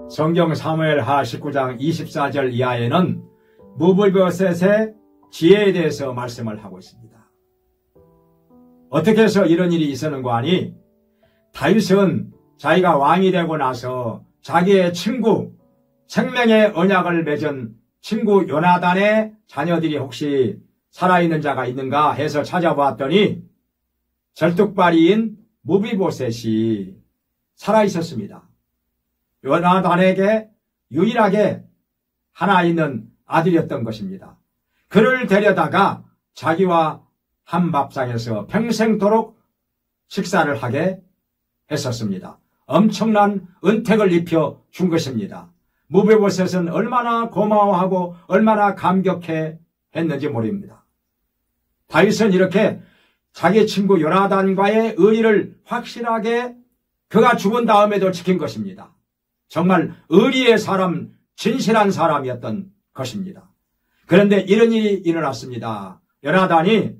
성경 사무엘하 19장 24절 이하에는 무비보셋의 지혜에 대해서 말씀을 하고 있습니다. 어떻게 해서 이런 일이 있었는가 하니 다윗은 자기가 왕이 되고 나서 자기의 친구, 생명의 언약을 맺은 친구 요나단의 자녀들이 혹시 살아있는 자가 있는가 해서 찾아보았더니 절뚝발이인 무비보셋이 살아있었습니다. 요나단에게 유일하게 하나 있는 아들이었던 것입니다. 그를 데려다가 자기와 한 밥상에서 평생토록 식사를 하게 했었습니다. 엄청난 은택을 입혀 준 것입니다. 무비보셋은 얼마나 고마워하고 얼마나 감격해 했는지 모릅니다. 다윗은 이렇게 자기 친구 요나단과의 의리를 확실하게 그가 죽은 다음에도 지킨 것입니다. 정말 의리의 사람, 진실한 사람이었던 것입니다. 그런데 이런 일이 일어났습니다. 요나단이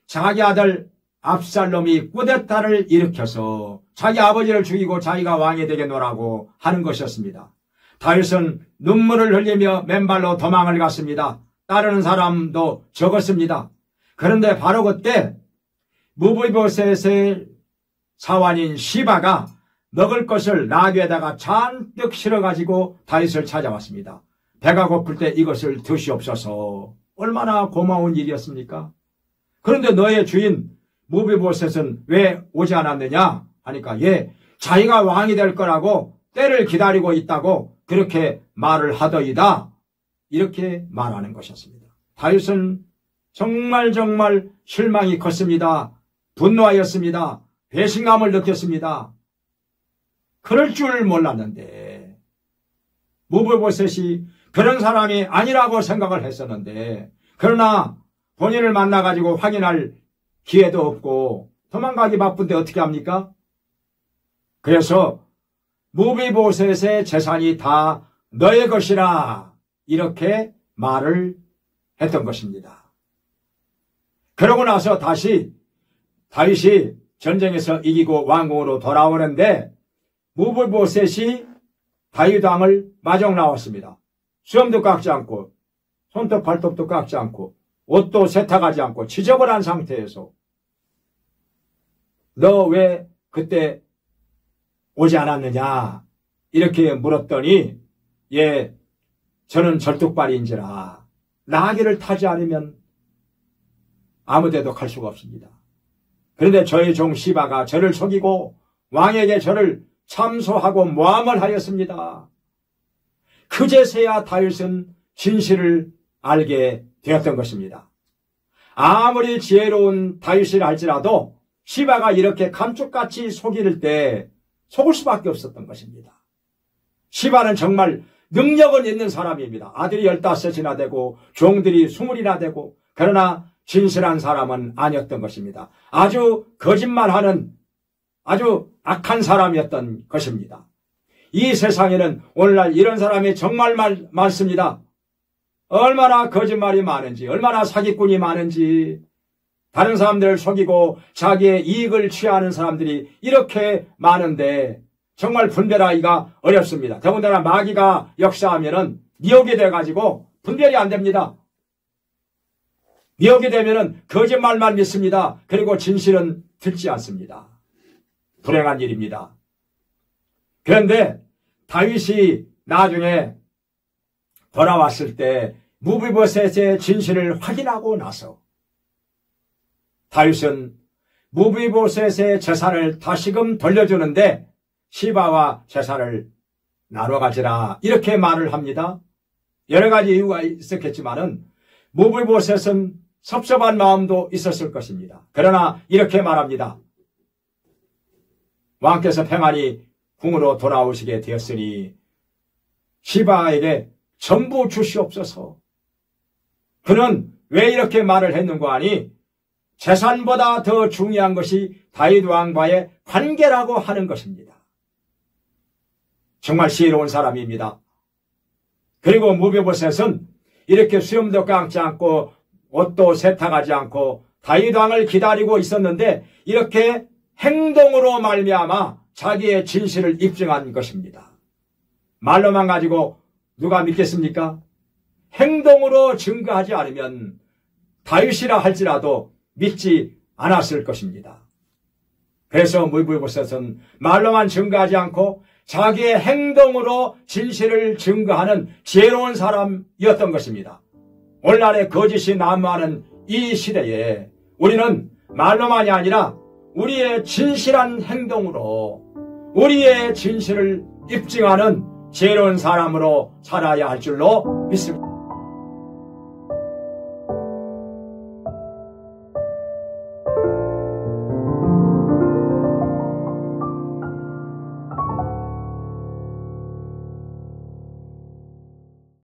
자기 아들 압살롬이 쿠데타를 일으켜서 자기 아버지를 죽이고 자기가 왕이 되겠노라고 하는 것이었습니다. 다윗은 눈물을 흘리며 맨발로 도망을 갔습니다. 따르는 사람도 적었습니다. 그런데 바로 그때 무비보셋의 사환인 시바가 먹을 것을 나귀에다가 잔뜩 실어가지고 다윗을 찾아왔습니다. 배가 고플 때 이것을 드시옵소서. 얼마나 고마운 일이었습니까? 그런데 너의 주인 무비보셋은 왜 오지 않았느냐 하니까 자기가 왕이 될 거라고 때를 기다리고 있다고 그렇게 말을 하더이다. 이렇게 말하는 것이었습니다. 다윗은 정말 실망이 컸습니다. 분노하였습니다. 배신감을 느꼈습니다. 그럴 줄 몰랐는데 무비보셋이 그런 사람이 아니라고 생각을 했었는데 그러나 본인을 만나가지고 확인할 기회도 없고 도망가기 바쁜데 어떻게 합니까? 그래서 무비보셋의 재산이 다 너의 것이라 이렇게 말을 했던 것입니다. 그러고 나서 다시 다윗이 전쟁에서 이기고 왕궁으로 돌아오는데 무비보셋이 다윗 왕을 마중 나왔습니다. 수염도 깎지 않고 손톱 발톱도 깎지 않고 옷도 세탁하지 않고 지저분한 상태에서 너 왜 그때 오지 않았느냐 이렇게 물었더니 저는 절뚝발이인지라 나귀를 타지 않으면 아무데도 갈 수가 없습니다. 그런데 저의 종 시바가 저를 속이고 왕에게 저를 참소하고 모함을 하였습니다. 그제서야 다윗은 진실을 알게 되었던 것입니다. 아무리 지혜로운 다윗이라 할지라도 시바가 이렇게 감쪽같이 속일 때 속을 수밖에 없었던 것입니다. 시바는 정말 능력은 있는 사람입니다. 아들이 15이나 되고 종들이 20이나 되고 그러나 진실한 사람은 아니었던 것입니다. 아주 거짓말하는 아주 악한 사람이었던 것입니다. 이 세상에는 오늘날 이런 사람이 정말 많습니다. 얼마나 거짓말이 많은지, 얼마나 사기꾼이 많은지, 다른 사람들을 속이고 자기의 이익을 취하는 사람들이 이렇게 많은데 정말 분별하기가 어렵습니다. 더군다나 마귀가 역사하면은 미혹이 돼가지고 분별이 안 됩니다. 미혹이 되면은 거짓말만 믿습니다. 그리고 진실은 듣지 않습니다. 불행한 일입니다. 그런데 다윗이 나중에 돌아왔을 때 무비보셋의 진실을 확인하고 나서 다윗은 무비보셋의 재산을 다시금 돌려주는데 시바와 재산을 나눠 가지라 이렇게 말을 합니다. 여러 가지 이유가 있었겠지만은 무비보셋은 섭섭한 마음도 있었을 것입니다. 그러나 이렇게 말합니다. 왕께서 평안히 궁으로 돌아오시게 되었으니 시바에게 전부 주시옵소서. 그는 왜 이렇게 말을 했는가 하니 재산보다 더 중요한 것이 다윗 왕과의 관계라고 하는 것입니다. 정말 지혜로운 사람입니다. 그리고 무비보셋은 이렇게 수염도 깎지 않고 옷도 세탁하지 않고 다윗 왕을 기다리고 있었는데 이렇게 행동으로 말미암아 자기의 진실을 입증한 것입니다. 말로만 가지고 누가 믿겠습니까? 행동으로 증거하지 않으면 다윗이라 할지라도 믿지 않았을 것입니다. 그래서 무비보셋은 말로만 증거하지 않고 자기의 행동으로 진실을 증거하는 지혜로운 사람이었던 것입니다. 오늘날의 거짓이 난무하는 이 시대에 우리는 말로만이 아니라 우리의 진실한 행동으로 우리의 진실을 입증하는 지혜로운 사람으로 살아야 할 줄로 믿습니다.